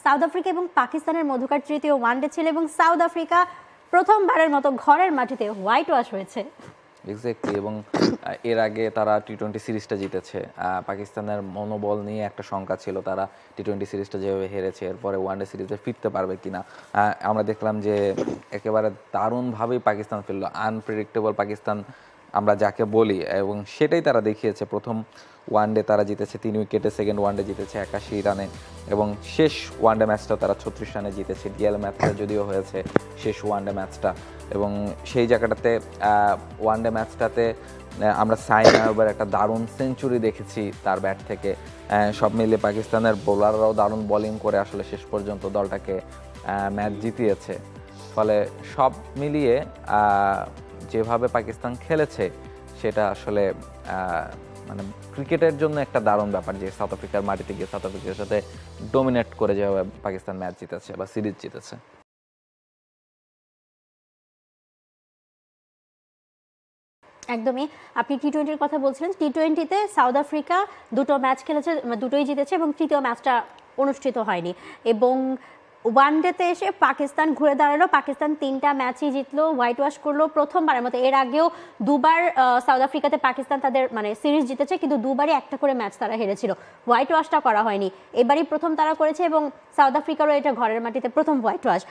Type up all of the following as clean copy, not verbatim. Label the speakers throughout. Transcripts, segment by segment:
Speaker 1: South Africa এবং পাকিস্তানের মধ্যকার তৃতীয় ওয়ানডে ছিল এবং সাউথ আফ্রিকা প্রথমবারের মতো ঘরের মাটিতে হোয়াইট ওয়াশ হয়েছে।
Speaker 2: এক্স্যাক্টলি, এবং এর আগে তারা টি-20 সিরিজটা জিতেছে। পাকিস্তানের মনোবল নিয়ে একটা শঙ্কা ছিল, তারা টি-20 সিরিজটা যেভাবে হেরেছে এরপরে ওয়ানডে সিরিজে ফিরতে পারবে কিনা। আমরা দেখলাম যে একেবারে দারুণভাবেই পাকিস্তান ফিরল, আনপ্রেডিক্টেবল পাকিস্তান আমরা যাকে বলি, এবং সেটাই তারা দেখিয়েছে। প্রথম ওয়ানডে তারা জিতেছে 3 উইকেটে, সেকেন্ড ওয়ানডে জিতেছে 81 রানে, এবং শেষ ওয়ানডে ম্যাচটাও তারা 36 রানে জিতেছে। ডিএল ম্যাচটা যদিও হয়েছে শেষ ওয়ানডে ম্যাচটা, এবং সেই জায়গাটাতে ওয়ানডে ম্যাচটাতে আমরা সাইম আইয়ুবের একটা দারুণ সেঞ্চুরি দেখেছি তার ব্যাট থেকে। সব মিলিয়ে পাকিস্তানের বোলাররাও দারুণ বোলিং করে আসলে শেষ পর্যন্ত দলটাকে ম্যাচ জিতিয়েছে। ফলে সব মিলিয়ে যেভাবে পাকিস্তান খেলেছে সেটা আসলে মানে ক্রিকেটের জন্য একটা দারুণ ব্যাপার যে সাউথ আফ্রিকার মাটিতে গিয়ে সাউথ আফ্রিকার সাথে ডোমিনেট করে যেভাবে পাকিস্তান ম্যাচ জিতেছে বা সিরিজ জিতেছে।
Speaker 1: একদমই, আপনি টি-20-র কথা বলছিলেন। টি-20-তে সাউথ আফ্রিকা দুটো ম্যাচ খেলেছে, দুটোই জিতেছে এবং তৃতীয় ম্যাচটা অনুষ্ঠিত হয়নি। এবং ওয়ানডেতে এসে পাকিস্তান ঘুরে দাঁড়ালো, পাকিস্তান 3টা ম্যাচই জিতলো, হোয়াইট ওয়াশ করলো প্রথমবারের মতো। এর আগেও দুবার সাউথ আফ্রিকাতে পাকিস্তান তাদের মানে সিরিজ জিতেছে, কিন্তু দুবারই একটা করে ম্যাচ তারা হেরেছিল, হোয়াইট ওয়াশটা করা হয়নি। এবারই প্রথম তারা করেছে এবং সাউথ আফ্রিকারও এটা ঘরের মাটিতে প্রথম হোয়াইট ওয়াশ।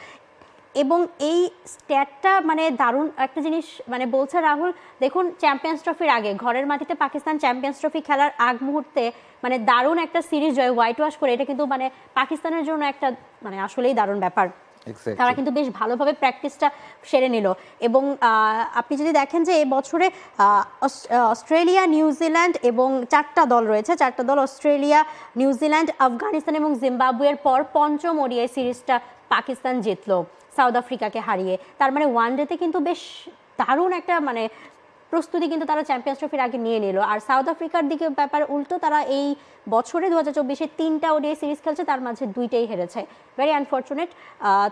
Speaker 1: এবং এই স্ট্যাটটা মানে দারুণ একটা জিনিস মানে বলছে রাহুল। দেখুন, চ্যাম্পিয়ন্স ট্রফির আগে ঘরের মাটিতে পাকিস্তান চ্যাম্পিয়ন্স ট্রফি খেলার আগ মুহূর্তে মানে দারুণ একটা সিরিজ জয় হোয়াইট ওয়াশ করে, এটা কিন্তু মানে পাকিস্তানের জন্য একটা মানে আসলেই দারুণ ব্যাপার। তারা কিন্তু বেশ ভালোভাবে প্র্যাকটিসটা সেরে নিল। এবং আপনি যদি দেখেন যে এই বছরে অস্ট্রেলিয়া, নিউজিল্যান্ড এবং 4টা দল রয়েছে, 4টা দল অস্ট্রেলিয়া, নিউজিল্যান্ড, আফগানিস্তান এবং জিম্বাবুয়ের পর পঞ্চম ওডিআই সিরিজটা পাকিস্তান জিতলো সাউথ আফ্রিকাকে হারিয়ে। তার মানে ওয়ানডেতে কিন্তু বেশ দারুণ একটা মানে প্রস্তুতি কিন্তু তারা চ্যাম্পিয়ন্স ট্রফির আগে নিয়ে নিল। আর সাউথ আফ্রিকার দিকে ব্যাপার উল্টো, তারা এই বছরে 2024-এ 3টা ওডিআই সিরিজ খেলছে, তার মাঝে 2টাই হেরেছে, ভেরি আনফর্চুনেট।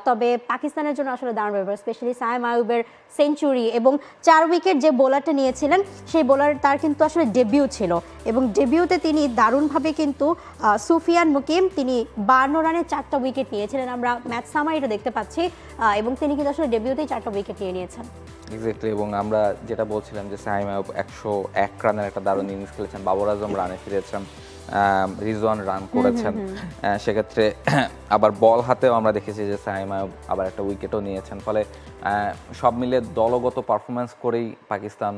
Speaker 1: তবে পাকিস্তানের জন্য আসলে দারুণ ব্যাপার, স্পেশালি সাইম আইয়ুবের সেঞ্চুরি এবং 4 উইকেট যে বোলারটা নিয়েছিলেন সেই বোলার তার কিন্তু আসলে ডেবিউ ছিল, এবং ডেবিউতে তিনি দারুণভাবে কিন্তু সুফিয়ান মুকিম তিনি 52 রানে 4টা উইকেট নিয়েছিলেন। আমরা ম্যাচ সামারিটা দেখতে পাচ্ছি, এবং তিনি কিন্তু আসলে ডেবিউতেই 4টা উইকেট নিয়ে নিয়েছেন।
Speaker 2: এক্স্যাক্টলি, এবং আমরা যেটা বলছিলাম যে সাইম আইয়ুব 101 রানের একটা দারুণ ইনিংস খেলেছেন, বাবর আজম রানে ফিরেছেন, রিজওয়ান রান করেছেন। সেক্ষেত্রে আবার বল হাতেও আমরা দেখেছি যে সাইম আইয়ুব আবার একটা উইকেটও নিয়েছেন। ফলে সব মিলে দলগত পারফরমেন্স করেই পাকিস্তান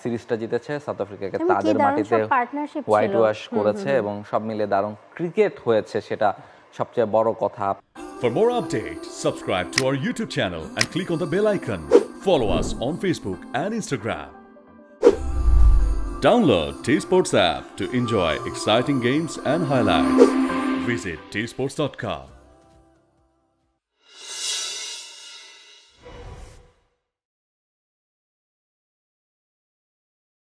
Speaker 2: সিরিজটা জিতেছে, সাউথ আফ্রিকাকে তাদের মাটিতে হোয়াইট ওয়াশ করেছে, এবং সব মিলে দারুণ ক্রিকেট হয়েছে, সেটা সবচেয়ে বড় কথা।
Speaker 3: For more updates, subscribe to our YouTube channel and click on the bell icon. Follow us on Facebook and Instagram. Download T-Sports app to enjoy exciting games and highlights. Visit tsports.com.